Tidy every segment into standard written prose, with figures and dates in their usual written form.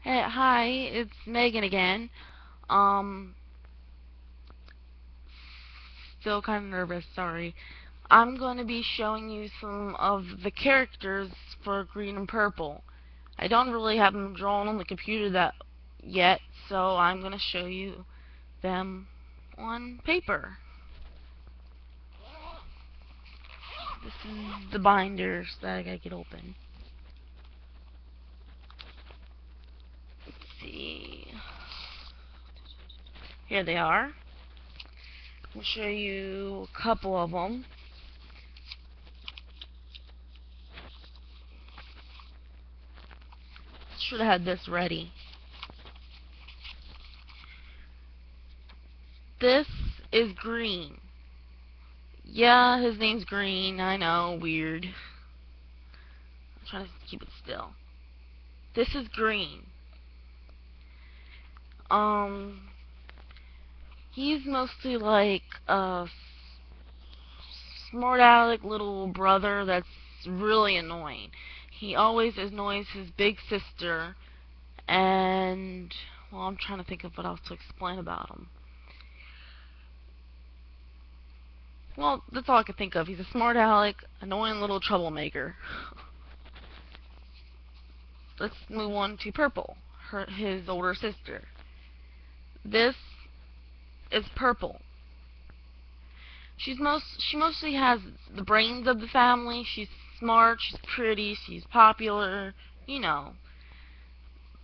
Hey, hi, it's Megan again. Um, Still kind of nervous, sorry. I'm going to be showing you some of the characters for green and purple. I don't really have them drawn on the computer that yet, so I'm going to show you them on paper. This is the binders that I gotta get open. Let's see. Here they are. I'll show you a couple of them. Should have had this ready. This is green. Yeah, his name's Green. I know, weird. I'm trying to keep it still. This is Green. Um, he's mostly like a smart aleck little brother that's really annoying. He always annoys his big sister, and well, I'm trying to think of what else to explain about him. Well, that's all I can think of. He's a smart aleck, annoying little troublemaker. Let's move on to Purple, his older sister. This is Purple. She mostly has the brains of the family. She's smart, she's pretty, she's popular, you know.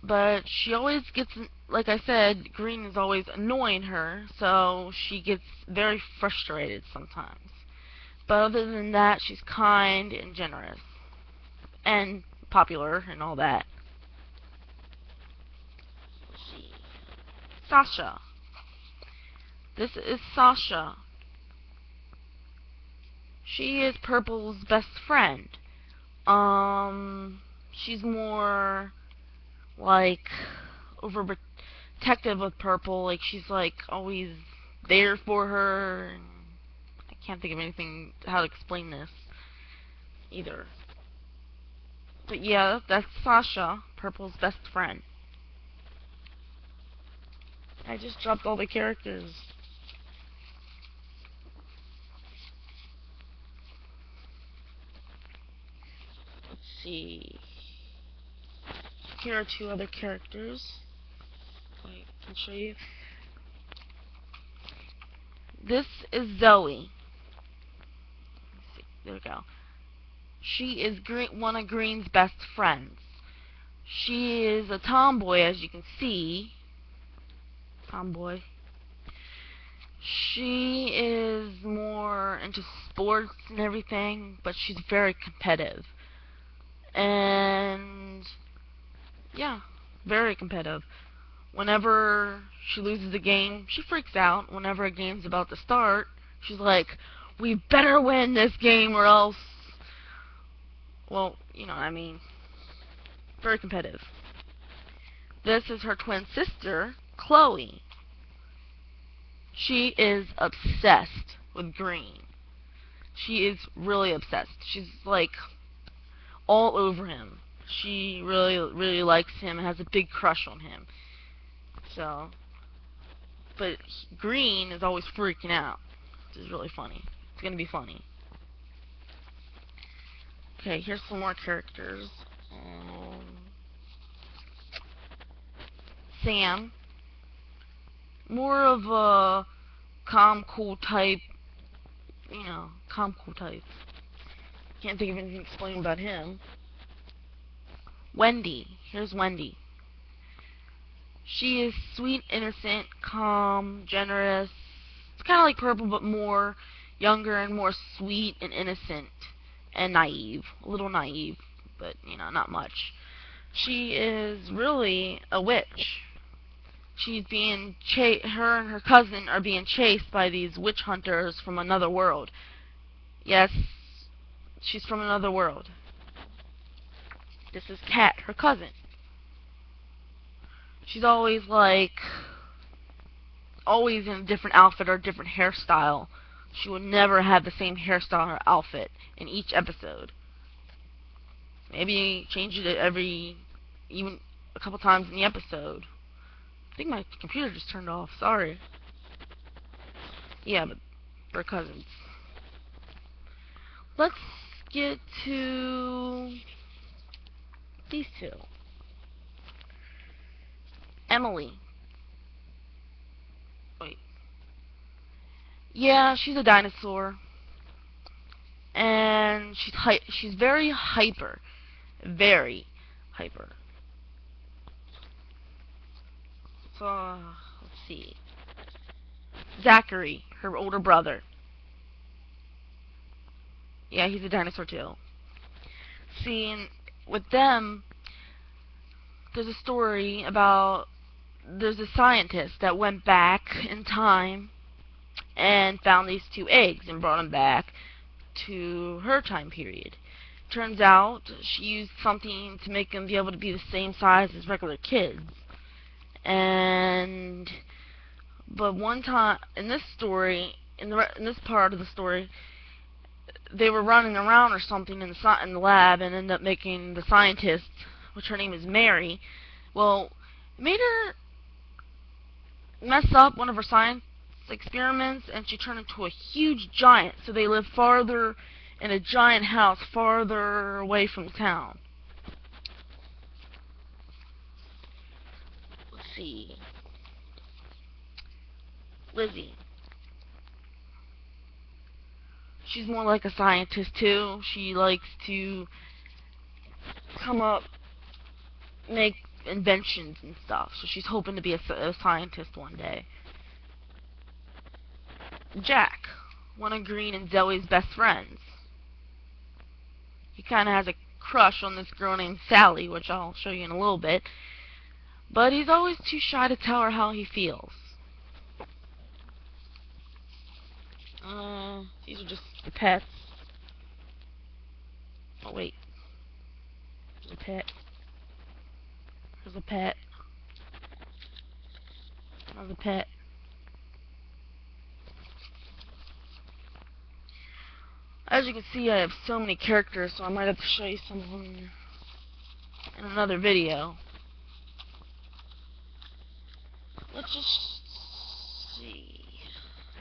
But she always gets, like I said, Green is always annoying her, so she gets very frustrated sometimes. But other than that, she's kind and generous and popular and all that. Let's see. Sasha. This is Sasha. She is Purple's best friend. She's more like overprotective of Purple. Like she's like always there for her. And I can't think of anything how to explain this either. But yeah, that's Sasha, Purple's best friend. I just dropped all the characters. Let's see. Here are two other characters. I can show you. This is Zoe. Let's see. There we go. She is one of Green's best friends. She is a tomboy, as you can see. Tomboy. She is more into sports and everything, but she's very competitive. And yeah, very competitive. Whenever she loses a game, she freaks out. Whenever a game's about to start, she's like, "We better win this game or else." Well, you know what I mean. Very competitive. This is her twin sister, Chloe. She is obsessed with Green. She is really obsessed. She's like all over him. She really likes him and has a big crush on him. So, but Green is always freaking out, which is really funny. It's gonna be funny. Okay, here's some more characters. Sam, more of a calm, cool type. You know, calm, cool type. Can't think of anything to explain about him. Wendy. Here's Wendy. She is sweet, innocent, calm, generous. It's kind of like Purple, but more younger and more sweet and innocent and naive. A little naive, but, you know, not much. She is really a witch. She's being her and her cousin are being chased by these witch hunters from another world. Yes, she's from another world. This is Kat, her cousin. She's always like always in a different outfit or a different hairstyle. She would never have the same hairstyle or outfit in each episode. Maybe change it every even a couple times in the episode. I think my computer just turned off. Sorry. Yeah, but they're cousins. Let's get to these two. Emily. Wait. Yeah, she's a dinosaur. And she's very hyper. Very hyper. So, let's see. Zachary, her older brother. Yeah, he's a dinosaur too. See, and with them, there's a story about there's a scientist that went back in time and found these two eggs and brought them back to her time period. Turns out she used something to make them be able to be the same size as regular kids. But one time in this story, in this part of the story, they were running around or something in the lab and ended up making the scientist, which her name is Mary. Well, it made her mess up one of her science experiments, and she turned into a huge giant. So they live farther in a giant house, farther away from town. Let's see. Lizzie. She's more like a scientist too. She likes to make inventions and stuff. So she's hoping to be a scientist one day. Jack, one of Green and Zoe's best friends. He kind of has a crush on this girl named Sally, which I'll show you in a little bit. But he's always too shy to tell her how he feels. These are just the pets. Oh wait. There's a pet. There's a pet. Another pet. As you can see, I have so many characters, so I might have to show you some of them in another video. Let's just see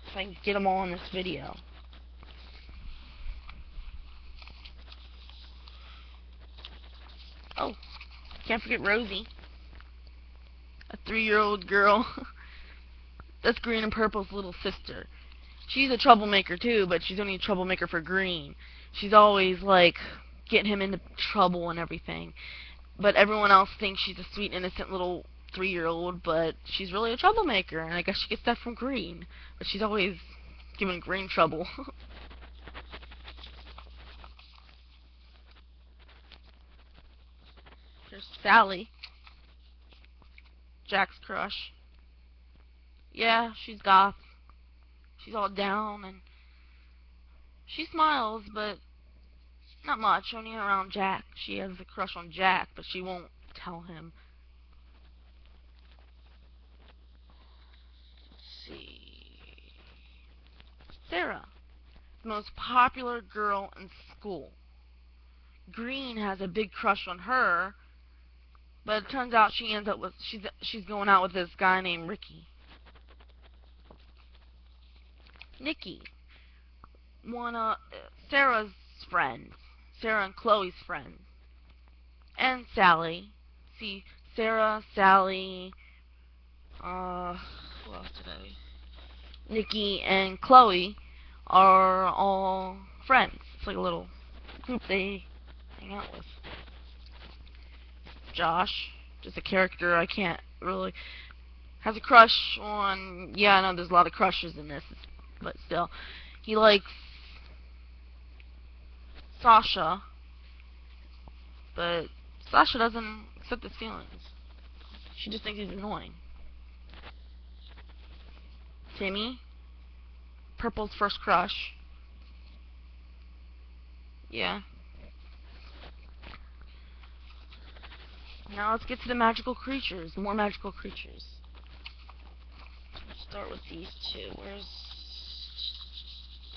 if I can get them all in this video. Oh, can't forget Rosie, a 3-year-old girl. That's Green and Purple's little sister. She's a troublemaker too, but she's only a troublemaker for Green. She's always like getting him into trouble and everything. But everyone else thinks she's a sweet, innocent little 3-year-old, but she's really a troublemaker, and I guess she gets that from Green. But she's always giving Green trouble. Here's Sally, Jack's crush. Yeah, she's goth. She's all down, and she smiles, but not much, only around Jack. She has a crush on Jack, but she won't tell him. Let's see. Sarah, the most popular girl in school. Green has a big crush on her, but it turns out she ends up with she's going out with this guy named Ricky. Nikki, one of Sarah's friends, Sarah and Chloe's friends, and Sally. See, Sarah, Sally, who else did I? Nikki and Chloe are all friends. It's like a little group they hang out with. Josh, just a character I can't really, has a crush on, yeah, I know there's a lot of crushes in this, but still, he likes Sasha, but Sasha doesn't accept his feelings. She just thinks he's annoying. Timmy, Purple's first crush. Yeah. Now let's get to the magical creatures. More magical creatures. Let's start with these two.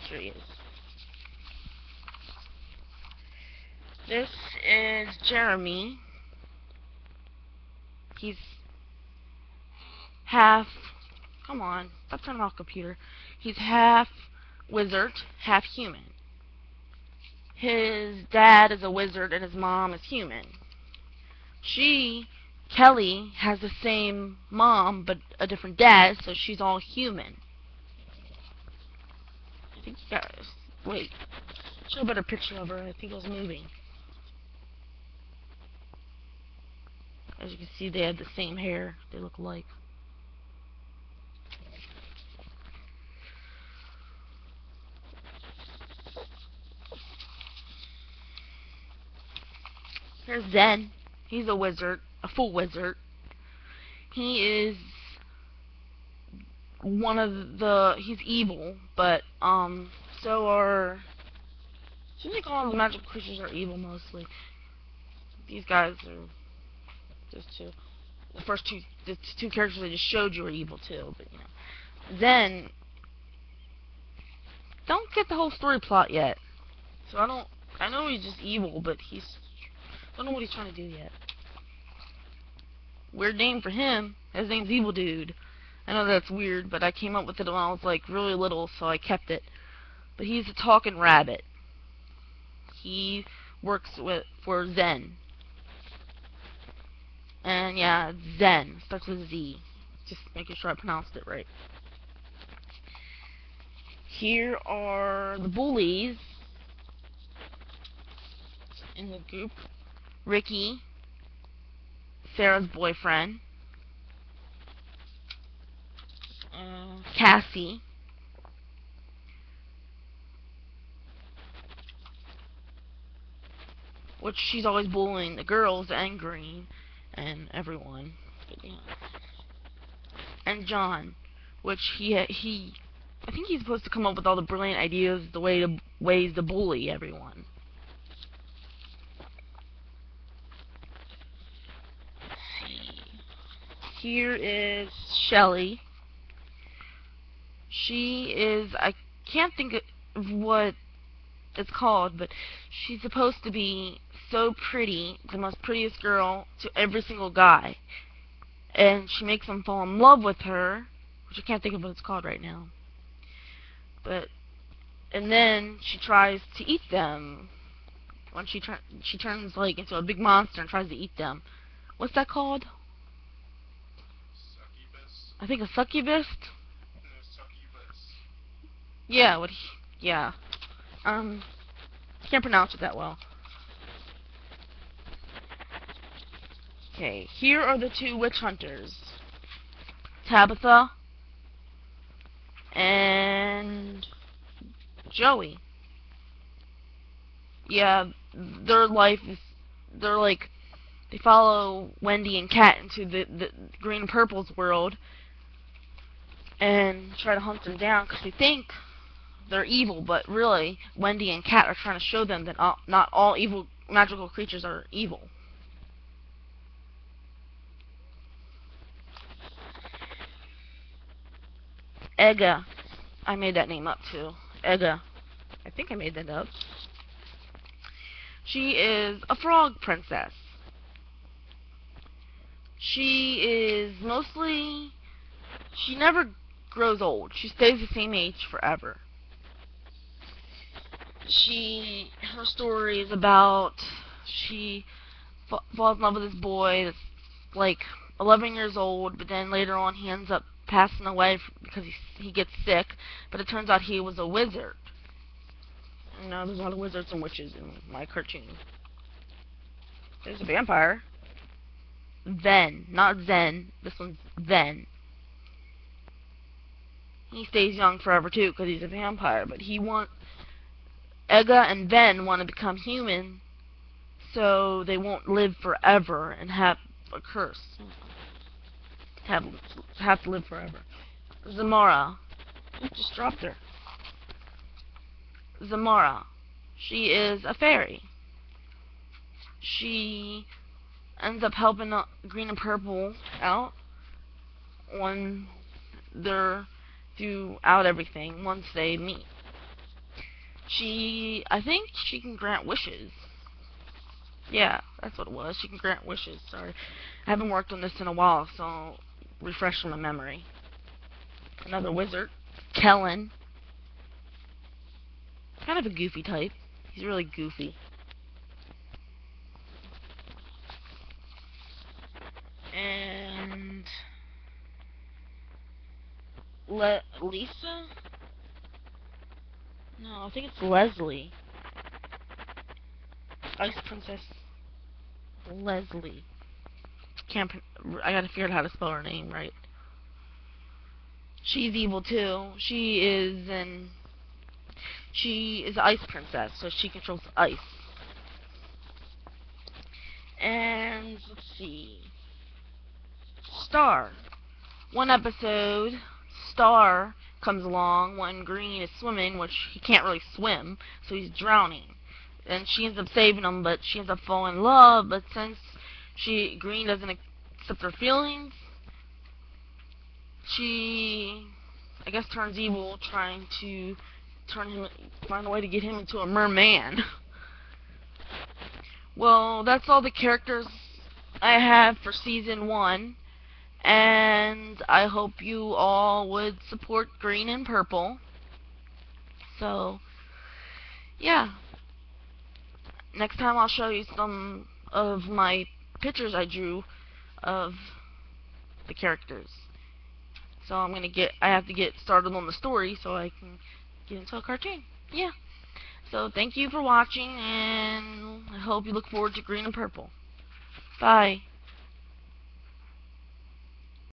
Here he is. This is Jeremy. He's half... Come on, stop turning off computer. He's half wizard, half human. His dad is a wizard and his mom is human. Kelly, has the same mom but a different dad, so she's all human. I think you guys... Wait. Show a better picture of her. I think it was moving. As you can see, they have the same hair. They look alike. Here's Zen. He's a wizard. A full wizard. He is one of the... He's evil, but, so are... Seems like all the magical creatures are evil, mostly. These guys are... Those two. The two characters I just showed you are evil, too, but, you know. Zen... Don't get the whole story plot yet. So I know he's just evil, but I don't know what he's trying to do yet. Weird name for him. His name's Evil Dude. I know that's weird, but I came up with it when I was like really little, so I kept it. But he's a talking rabbit. He works for Zen. And yeah, Zen. Starts with Z. Just making sure I pronounced it right. Here are the bullies in the group. Ricky, Sarah's boyfriend, Cassie, which she's always bullying the girls and Green and everyone, but, yeah. And John, which I think he's supposed to come up with all the brilliant ideas, the ways to bully everyone. Here is Shelly. She is, I can't think of what it's called, but she's supposed to be so pretty, the most prettiest girl to every single guy. And she makes them fall in love with her, which I can't think of what it's called right now. And then she tries to eat them. When she turns like into a big monster and tries to eat them. What's that called? I think a succubus? Yeah, yeah. Can't pronounce it that well. Okay, here are the two witch hunters. Tabitha and Joey. Yeah, their life is... They follow Wendy and Kat into the Green and Purple's world and try to hunt them down because they think they're evil, but really Wendy and Kat are trying to show them that not all evil magical creatures are evil. Ega. I made that name up too. Ega. I think I made that up. She is a frog princess. She is mostly... She never grows old. She stays the same age forever. Her story is about... She falls in love with this boy that's like 11 years old, but then later on he ends up passing away because he gets sick, but it turns out he was a wizard. You know, there's a lot of wizards and witches in my cartoon. There's a vampire. Ven, not Zen. This one's Ven. He stays young forever too because he's a vampire, but Ega and Ven want to become human so they won't live forever and have a curse. Have to live forever. Zamora. Just dropped her. Zamora. She is a fairy. She ends up helping Green and Purple out when they're throughout everything once they meet. I think she can grant wishes. Yeah, that's what it was. She can grant wishes. Sorry. I haven't worked on this in a while, so I'll refresh my memory. Another wizard. Kellen. Kind of a goofy type. He's really goofy. And Lisa? No, I think it's Leslie. Ice Princess Leslie. Can't. I gotta figure out how to spell her name right. She's evil too. She is Ice Princess, so she controls ice. And let's see. Star. One episode, Star comes along when Green is swimming, which he can't really swim, so he's drowning. And she ends up saving him, but she ends up falling in love. But since Green doesn't accept her feelings, she, I guess, turns evil, trying to find a way to get him into a merman. Well, that's all the characters I have for season 1. And I hope you all would support Green and Purple. So, yeah. Next time I'll show you some of my pictures I drew of the characters. So I have to get started on the story so I can get into a cartoon. Yeah. So thank you for watching, and I hope you look forward to Green and Purple. Bye.